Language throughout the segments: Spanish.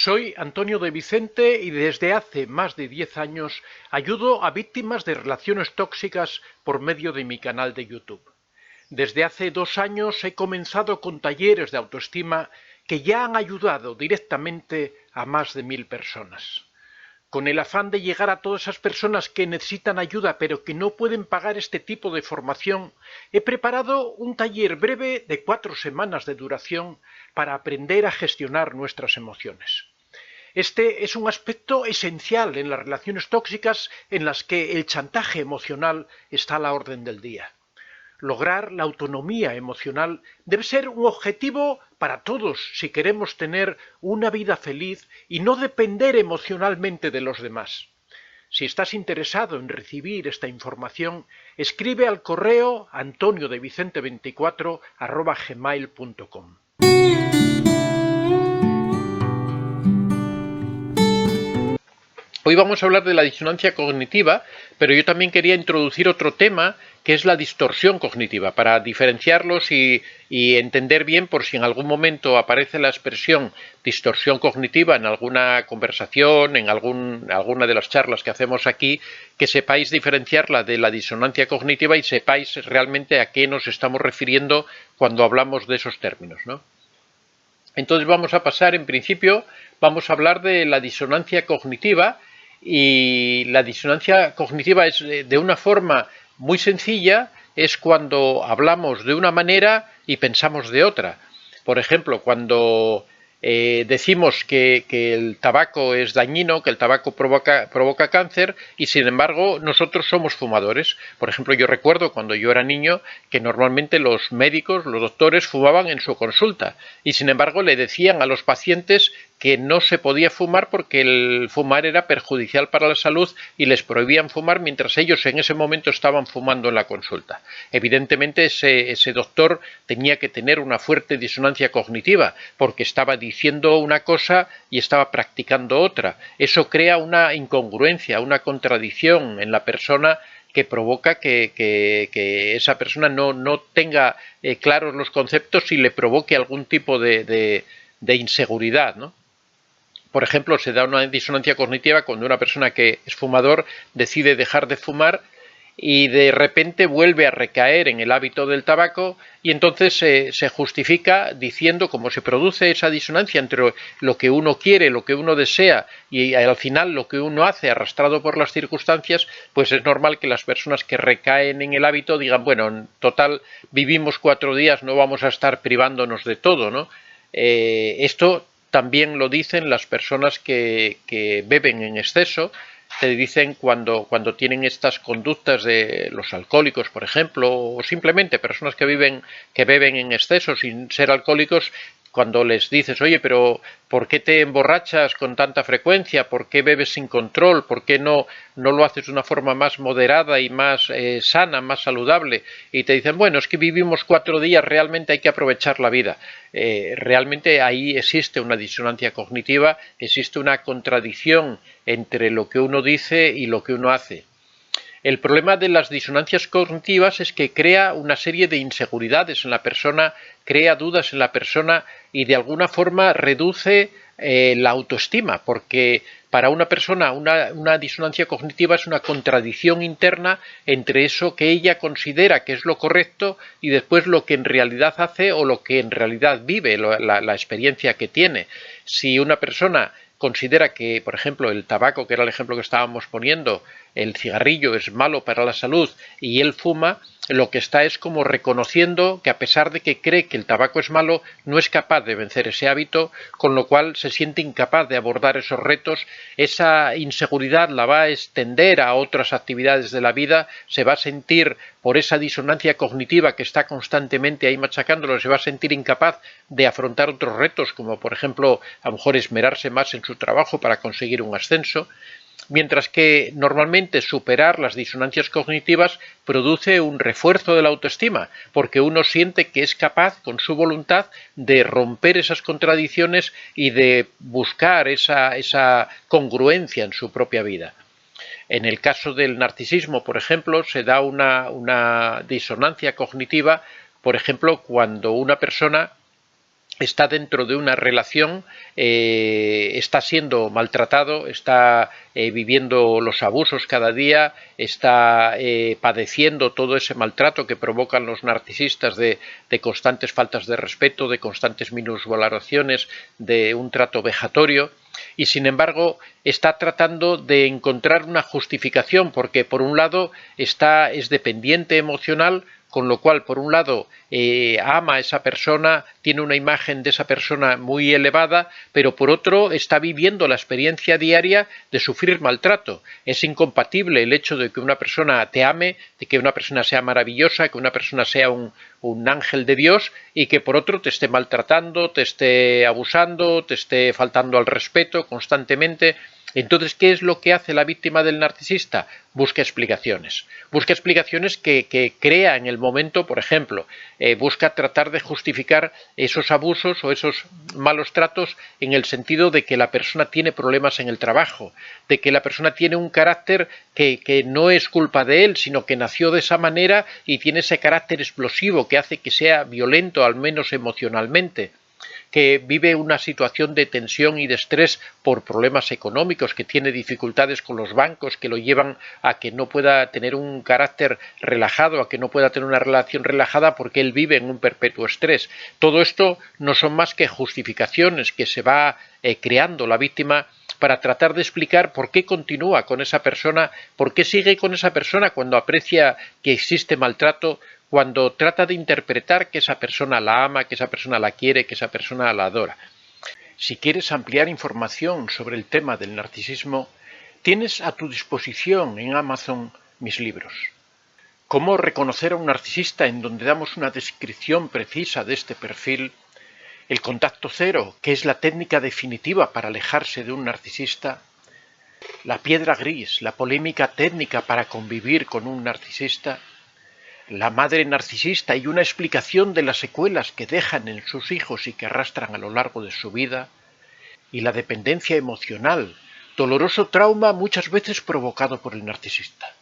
Soy Antonio de Vicente y desde hace más de 10 años ayudo a víctimas de relaciones tóxicas por medio de mi canal de YouTube. Desde hace 2 años he comenzado con talleres de autoestima que ya han ayudado directamente a más de 1000 personas. Con el afán de llegar a todas esas personas que necesitan ayuda pero que no pueden pagar este tipo de formación, he preparado un taller breve de 4 semanas de duración para aprender a gestionar nuestras emociones. Este es un aspecto esencial en las relaciones tóxicas en las que el chantaje emocional está a la orden del día. Lograr la autonomía emocional debe ser un objetivo para todos si queremos tener una vida feliz y no depender emocionalmente de los demás. Si estás interesado en recibir esta información, escribe al correo antoniodevicente24@gmail.com. Hoy vamos a hablar de la disonancia cognitiva, pero yo también quería introducir otro tema que es la distorsión cognitiva, para diferenciarlos y entender bien por si en algún momento aparece la expresión distorsión cognitiva en alguna conversación, en alguna de las charlas que hacemos aquí, que sepáis diferenciarla de la disonancia cognitiva y sepáis realmente a qué nos estamos refiriendo cuando hablamos de esos términos, ¿no? Entonces vamos a pasar, en principio, vamos a hablar de la disonancia cognitiva. Y la disonancia cognitiva es de una forma muy sencilla, es cuando hablamos de una manera y pensamos de otra. Por ejemplo, cuando decimos que el tabaco es dañino, que el tabaco provoca cáncer y sin embargo nosotros somos fumadores. Por ejemplo, yo recuerdo cuando yo era niño que normalmente los médicos, los doctores fumaban en su consulta y sin embargo le decían a los pacientes que no se podía fumar porque el fumar era perjudicial para la salud y les prohibían fumar mientras ellos en ese momento estaban fumando en la consulta. Evidentemente ese doctor tenía que tener una fuerte disonancia cognitiva porque estaba diciendo una cosa y estaba practicando otra. Eso crea una incongruencia, una contradicción en la persona que provoca que esa persona no tenga claros los conceptos y le provoque algún tipo de inseguridad, ¿no? Por ejemplo, se da una disonancia cognitiva cuando una persona que es fumador decide dejar de fumar y de repente vuelve a recaer en el hábito del tabaco y entonces se justifica diciendo cómo se produce esa disonancia entre lo que uno quiere, lo que uno desea y al final lo que uno hace arrastrado por las circunstancias, pues es normal que las personas que recaen en el hábito digan, bueno, en total vivimos 4 días, no vamos a estar privándonos de todo, ¿no? Esto también lo dicen las personas que beben en exceso. Te dicen cuando tienen estas conductas de los alcohólicos, por ejemplo, o simplemente personas que beben en exceso sin ser alcohólicos, cuando les dices, oye, pero ¿por qué te emborrachas con tanta frecuencia? ¿Por qué bebes sin control? ¿Por qué no lo haces de una forma más moderada y más sana, más saludable? Y te dicen, bueno, es que vivimos 4 días, realmente hay que aprovechar la vida. Realmente ahí existe una disonancia cognitiva, existe una contradicción entre lo que uno dice y lo que uno hace. El problema de las disonancias cognitivas es que crea una serie de inseguridades en la persona, crea dudas en la persona y de alguna forma reduce la autoestima, porque para una persona una disonancia cognitiva es una contradicción interna entre eso que ella considera que es lo correcto y después lo que en realidad hace o lo que en realidad vive, la experiencia que tiene. Si una persona considera que, por ejemplo, el tabaco, que era el ejemplo que estábamos poniendo, el cigarrillo es malo para la salud y él fuma, lo que está es como reconociendo que a pesar de que cree que el tabaco es malo, no es capaz de vencer ese hábito, con lo cual se siente incapaz de abordar esos retos. Esa inseguridad la va a extender a otras actividades de la vida, se va a sentir por esa disonancia cognitiva que está constantemente ahí machacándolo, se va a sentir incapaz de afrontar otros retos, como por ejemplo a lo mejor esmerarse más en su trabajo para conseguir un ascenso. Mientras que normalmente superar las disonancias cognitivas produce un refuerzo de la autoestima, porque uno siente que es capaz, con su voluntad, de romper esas contradicciones y de buscar esa congruencia en su propia vida. En el caso del narcisismo, por ejemplo, se da una disonancia cognitiva, por ejemplo, cuando una persona está dentro de una relación, está siendo maltratado, está viviendo los abusos cada día, está padeciendo todo ese maltrato que provocan los narcisistas de constantes faltas de respeto, de constantes minusvaloraciones, de un trato vejatorio. Y sin embargo está tratando de encontrar una justificación porque por un lado es dependiente emocional, con lo cual por un lado ama a esa persona, tiene una imagen de esa persona muy elevada, pero por otro está viviendo la experiencia diaria de sufrir maltrato. Es incompatible el hecho de que una persona te ame, de que una persona sea maravillosa, que una persona sea un ángel de Dios y que por otro te esté maltratando, te esté abusando, te esté faltando al respeto constantemente. Entonces, ¿qué es lo que hace la víctima del narcisista? Busca explicaciones. Busca explicaciones que crea en el momento, por ejemplo, busca tratar de justificar esos abusos o esos malos tratos en el sentido de que la persona tiene problemas en el trabajo, de que la persona tiene un carácter que no es culpa de él, sino que nació de esa manera y tiene ese carácter explosivo que hace que sea violento, al menos emocionalmente, que vive una situación de tensión y de estrés por problemas económicos, que tiene dificultades con los bancos, que lo llevan a que no pueda tener un carácter relajado, a que no pueda tener una relación relajada porque él vive en un perpetuo estrés. Todo esto no son más que justificaciones que se va creando la víctima para tratar de explicar por qué continúa con esa persona, por qué sigue con esa persona cuando aprecia que existe maltrato, cuando trata de interpretar que esa persona la ama, que esa persona la quiere, que esa persona la adora. Si quieres ampliar información sobre el tema del narcisismo, tienes a tu disposición en Amazon mis libros. Cómo reconocer a un narcisista, en donde damos una descripción precisa de este perfil. El contacto cero, que es la técnica definitiva para alejarse de un narcisista. La piedra gris, la polémica técnica para convivir con un narcisista. La madre narcisista y una explicación de las secuelas que dejan en sus hijos y que arrastran a lo largo de su vida, y la dependencia emocional, doloroso trauma muchas veces provocado por el narcisista.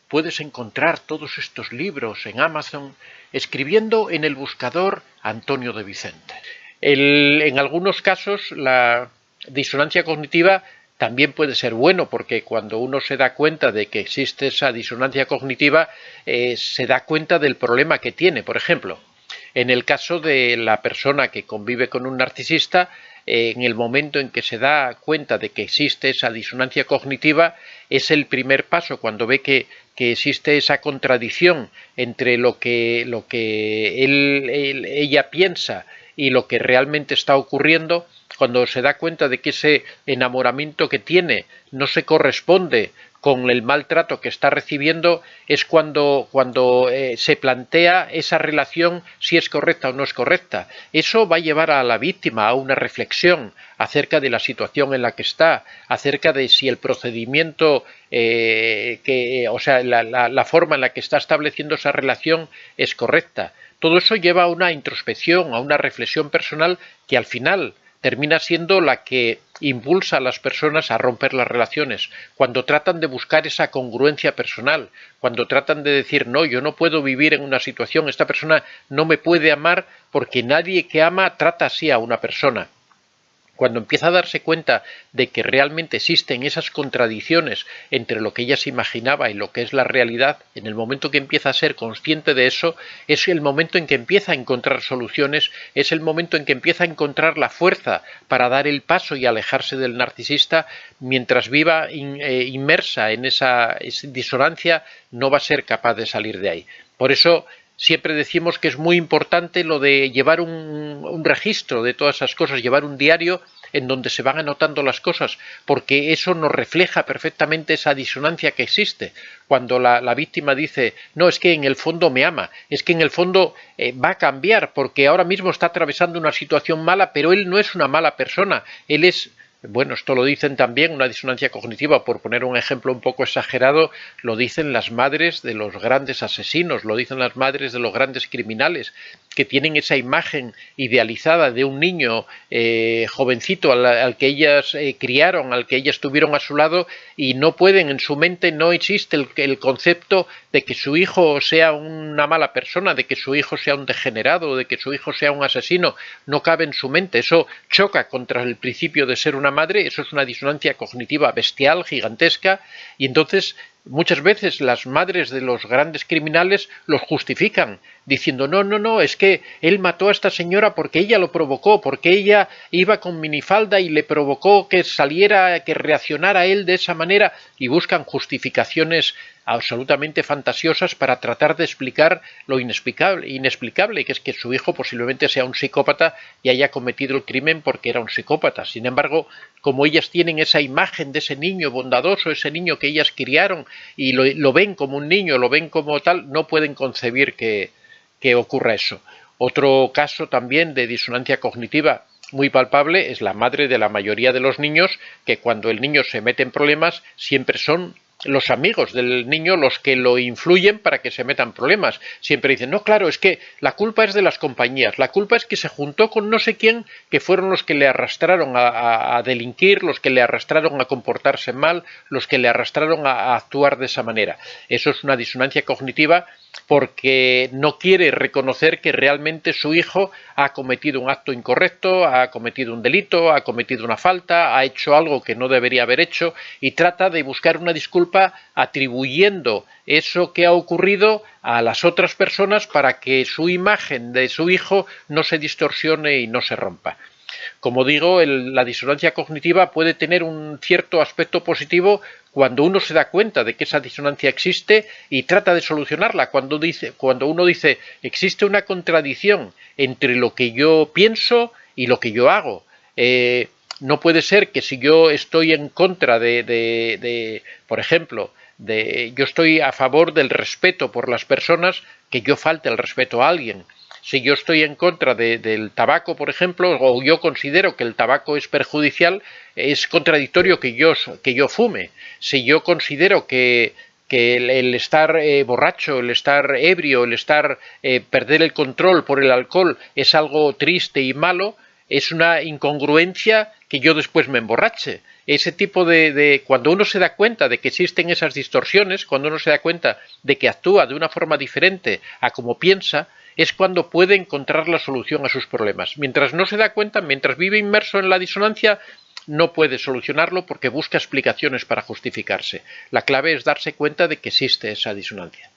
Puedes encontrar todos estos libros en Amazon escribiendo en el buscador Antonio de Vicente. En algunos casos la disonancia cognitiva también puede ser bueno, porque cuando uno se da cuenta de que existe esa disonancia cognitiva, se da cuenta del problema que tiene. Por ejemplo, en el caso de la persona que convive con un narcisista, en el momento en que se da cuenta de que existe esa disonancia cognitiva, es el primer paso, cuando ve que existe esa contradicción entre lo que ella piensa y lo que realmente está ocurriendo. Cuando se da cuenta de que ese enamoramiento que tiene no se corresponde con el maltrato que está recibiendo, es cuando se plantea esa relación, si es correcta o no es correcta. Eso va a llevar a la víctima a una reflexión acerca de la situación en la que está, acerca de si el procedimiento, la forma en la que está estableciendo esa relación es correcta. Todo eso lleva a una introspección, a una reflexión personal que al final termina siendo la que impulsa a las personas a romper las relaciones, cuando tratan de buscar esa congruencia personal, cuando tratan de decir, no, yo no puedo vivir en una situación, esta persona no me puede amar porque nadie que ama trata así a una persona. Cuando empieza a darse cuenta de que realmente existen esas contradicciones entre lo que ella se imaginaba y lo que es la realidad, en el momento que empieza a ser consciente de eso, es el momento en que empieza a encontrar soluciones, es el momento en que empieza a encontrar la fuerza para dar el paso y alejarse del narcisista. Mientras viva inmersa en esa disonancia, no va a ser capaz de salir de ahí. Por eso siempre decimos que es muy importante lo de llevar un registro de todas esas cosas, llevar un diario en donde se van anotando las cosas, porque eso nos refleja perfectamente esa disonancia que existe. Cuando la víctima dice, no, es que en el fondo me ama, es que en el fondo va a cambiar, porque ahora mismo está atravesando una situación mala, pero él no es una mala persona, él es Bueno, esto lo dicen también, una disonancia cognitiva, por poner un ejemplo un poco exagerado, lo dicen las madres de los grandes asesinos, lo dicen las madres de los grandes criminales, que tienen esa imagen idealizada de un niño jovencito al que ellas criaron, al que ellas tuvieron a su lado, y no pueden, en su mente no existe el concepto de que su hijo sea una mala persona, de que su hijo sea un degenerado, de que su hijo sea un asesino, no cabe en su mente. Eso choca contra el principio de ser una madre, eso es una disonancia cognitiva bestial, gigantesca, y entonces muchas veces las madres de los grandes criminales los justifican, diciendo no, es que él mató a esta señora porque ella lo provocó, porque ella iba con minifalda y le provocó que saliera, que reaccionara él de esa manera, y buscan justificaciones absolutamente fantasiosas para tratar de explicar lo inexplicable, que es que su hijo posiblemente sea un psicópata y haya cometido el crimen porque era un psicópata. Sin embargo, como ellas tienen esa imagen de ese niño bondadoso, ese niño que ellas criaron, y lo ven como un niño, lo ven como tal, no pueden concebir que ocurra eso. Otro caso también de disonancia cognitiva muy palpable es la madre de la mayoría de los niños, que cuando el niño se mete en problemas siempre son los amigos del niño los que lo influyen para que se metan problemas. Siempre dicen, no, claro, es que la culpa es de las compañías, la culpa es que se juntó con no sé quién, que fueron los que le arrastraron a delinquir, los que le arrastraron a comportarse mal, los que le arrastraron a actuar de esa manera. Eso es una disonancia cognitiva porque no quiere reconocer que realmente su hijo ha cometido un acto incorrecto, ha cometido un delito, ha cometido una falta, ha hecho algo que no debería haber hecho, y trata de buscar una disculpa atribuyendo eso que ha ocurrido a las otras personas para que su imagen de su hijo no se distorsione y no se rompa. Como digo, la disonancia cognitiva puede tener un cierto aspecto positivo cuando uno se da cuenta de que esa disonancia existe y trata de solucionarla. Cuando uno dice, existe una contradicción entre lo que yo pienso y lo que yo hago. No puede ser que si yo estoy en contra por ejemplo, yo estoy a favor del respeto por las personas, que yo falte el respeto a alguien. Si yo estoy en contra del tabaco, por ejemplo, o yo considero que el tabaco es perjudicial, es contradictorio que yo fume. Si yo considero que el estar borracho, el estar ebrio, el perder el control por el alcohol es algo triste y malo, es una incongruencia que yo después me emborrache. Ese tipo cuando uno se da cuenta de que existen esas distorsiones, cuando uno se da cuenta de que actúa de una forma diferente a como piensa, es cuando puede encontrar la solución a sus problemas. Mientras no se da cuenta, mientras vive inmerso en la disonancia, no puede solucionarlo porque busca explicaciones para justificarse. La clave es darse cuenta de que existe esa disonancia.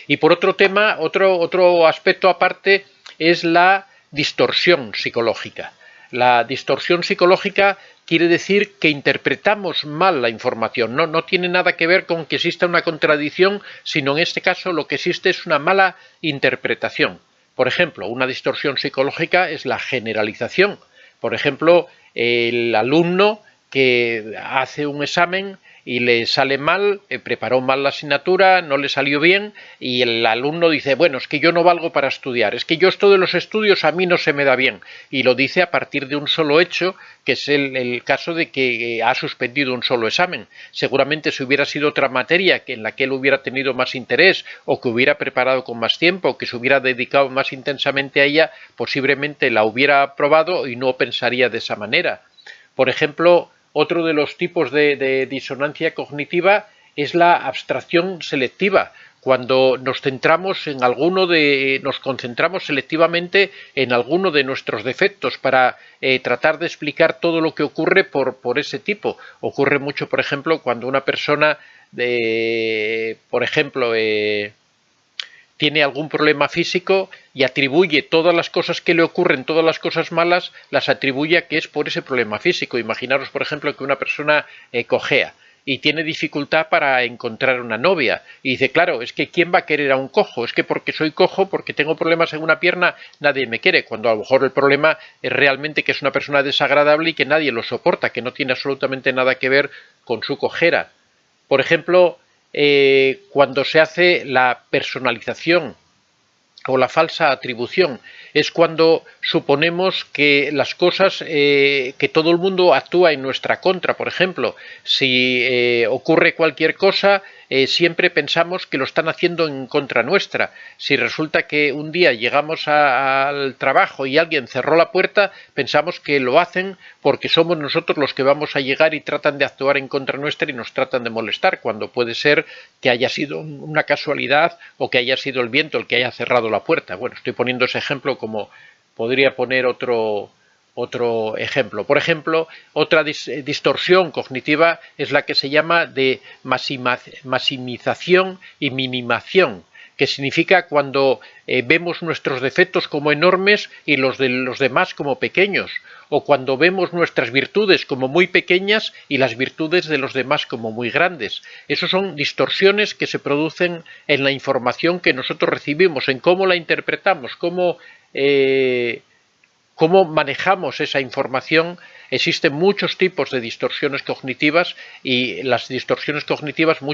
Y por otro tema, otro aspecto aparte es la distorsión psicológica. La distorsión psicológica quiere decir que interpretamos mal la información. No tiene nada que ver con que exista una contradicción, sino en este caso lo que existe es una mala interpretación. Por ejemplo, una distorsión psicológica es la generalización. Por ejemplo, el alumno que hace un examen y le sale mal, preparó mal la asignatura, no le salió bien, y el alumno dice, bueno, es que yo no valgo para estudiar, es que yo esto de los estudios a mí no se me da bien, y lo dice a partir de un solo hecho, que es el caso de que ha suspendido un solo examen. Seguramente si hubiera sido otra materia en la que él hubiera tenido más interés, o que hubiera preparado con más tiempo, o que se hubiera dedicado más intensamente a ella, posiblemente la hubiera aprobado y no pensaría de esa manera. Por ejemplo, otro de los tipos de disonancia cognitiva es la abstracción selectiva, cuando nos concentramos selectivamente en alguno de nuestros defectos para tratar de explicar todo lo que ocurre por ese tipo. Ocurre mucho, por ejemplo, cuando una persona, por ejemplo, tiene algún problema físico y atribuye todas las cosas que le ocurren, todas las cosas malas, las atribuye a que es por ese problema físico. Imaginaros, por ejemplo, que una persona cojea y tiene dificultad para encontrar una novia. Y dice, claro, es que ¿quién va a querer a un cojo? Es que porque soy cojo, porque tengo problemas en una pierna, nadie me quiere. Cuando a lo mejor el problema es realmente que es una persona desagradable y que nadie lo soporta, que no tiene absolutamente nada que ver con su cojera. Por ejemplo, cuando se hace la personalización o la falsa atribución. es cuando suponemos que las cosas, que todo el mundo actúa en nuestra contra. Por ejemplo, si ocurre cualquier cosa, siempre pensamos que lo están haciendo en contra nuestra. Si resulta que un día llegamos al trabajo y alguien cerró la puerta, pensamos que lo hacen porque somos nosotros los que vamos a llegar y tratan de actuar en contra nuestra y nos tratan de molestar, cuando puede ser que haya sido una casualidad o que haya sido el viento el que haya cerrado la puerta. Bueno, estoy poniendo ese ejemplo, como podría poner otro ejemplo. Por ejemplo, otra distorsión cognitiva es la que se llama de maximización y minimación, que significa cuando vemos nuestros defectos como enormes y los de los demás como pequeños, o cuando vemos nuestras virtudes como muy pequeñas y las virtudes de los demás como muy grandes. Esas son distorsiones que se producen en la información que nosotros recibimos, en cómo la interpretamos, cómo manejamos esa información. Existen muchos tipos de distorsiones cognitivas y las distorsiones cognitivas en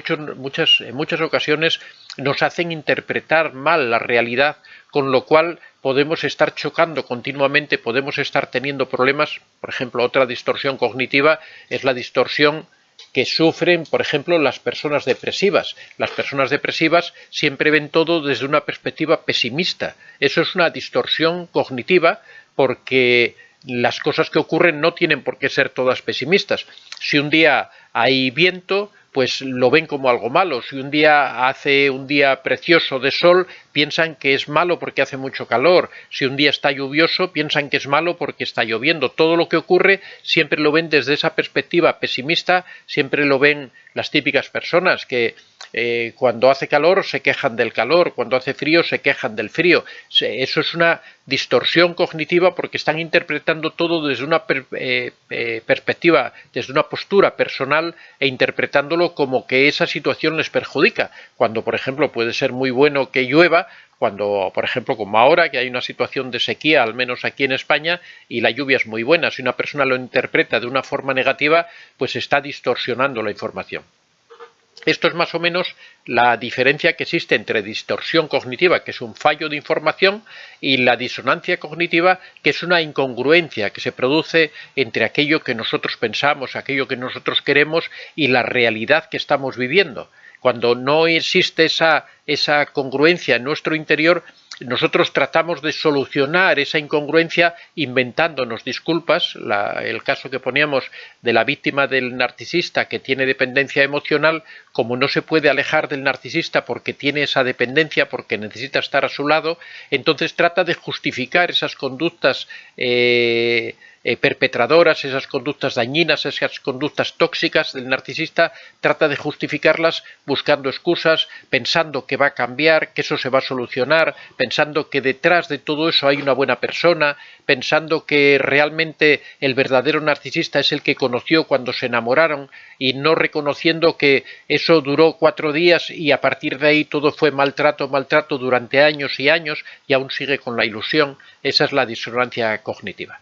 muchas ocasiones nos hacen interpretar mal la realidad, con lo cual podemos estar chocando continuamente, podemos estar teniendo problemas. Por ejemplo, otra distorsión cognitiva es la distorsión que sufren, por ejemplo, las personas depresivas. Las personas depresivas siempre ven todo desde una perspectiva pesimista. Eso es una distorsión cognitiva, porque las cosas que ocurren no tienen por qué ser todas pesimistas. Si un día hay viento, pues lo ven como algo malo. Si un día hace un día precioso de sol, piensan que es malo porque hace mucho calor. Si un día está lluvioso, piensan que es malo porque está lloviendo. Todo lo que ocurre siempre lo ven desde esa perspectiva pesimista, siempre lo ven las típicas personas que cuando hace calor se quejan del calor, cuando hace frío se quejan del frío. Eso es una distorsión cognitiva, porque están interpretando todo desde una perspectiva, desde una postura personal, e interpretándolo como que esa situación les perjudica, cuando por ejemplo puede ser muy bueno que llueva, cuando por ejemplo como ahora que hay una situación de sequía, al menos aquí en España, y la lluvia es muy buena. Si una persona lo interpreta de una forma negativa, pues está distorsionando la información. Esto es más o menos la diferencia que existe entre distorsión cognitiva, que es un fallo de información, y la disonancia cognitiva, que es una incongruencia que se produce entre aquello que nosotros pensamos, aquello que nosotros queremos y la realidad que estamos viviendo. Cuando no existe esa congruencia en nuestro interior, nosotros tratamos de solucionar esa incongruencia inventándonos disculpas. El caso que poníamos de la víctima del narcisista que tiene dependencia emocional, como no se puede alejar del narcisista porque tiene esa dependencia, porque necesita estar a su lado, entonces trata de justificar esas conductas perpetradoras, esas conductas dañinas, esas conductas tóxicas del narcisista, trata de justificarlas buscando excusas, pensando que va a cambiar, que eso se va a solucionar, pensando que detrás de todo eso hay una buena persona, pensando que realmente el verdadero narcisista es el que conoció cuando se enamoraron, y no reconociendo que eso duró 4 días y a partir de ahí todo fue maltrato durante años y años, y aún sigue con la ilusión. Esa es la disonancia cognitiva.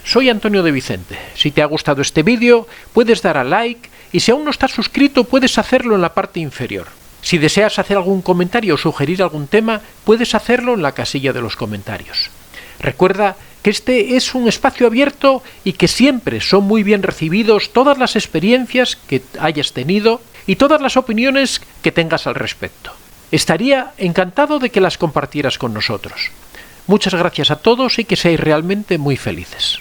Soy Antonio de Vicente. Si te ha gustado este vídeo, puedes dar a like, y si aún no estás suscrito, puedes hacerlo en la parte inferior. Si deseas hacer algún comentario o sugerir algún tema, puedes hacerlo en la casilla de los comentarios. Recuerda que este es un espacio abierto y que siempre son muy bien recibidos todas las experiencias que hayas tenido y todas las opiniones que tengas al respecto. Estaría encantado de que las compartieras con nosotros. Muchas gracias a todos y que seáis realmente muy felices.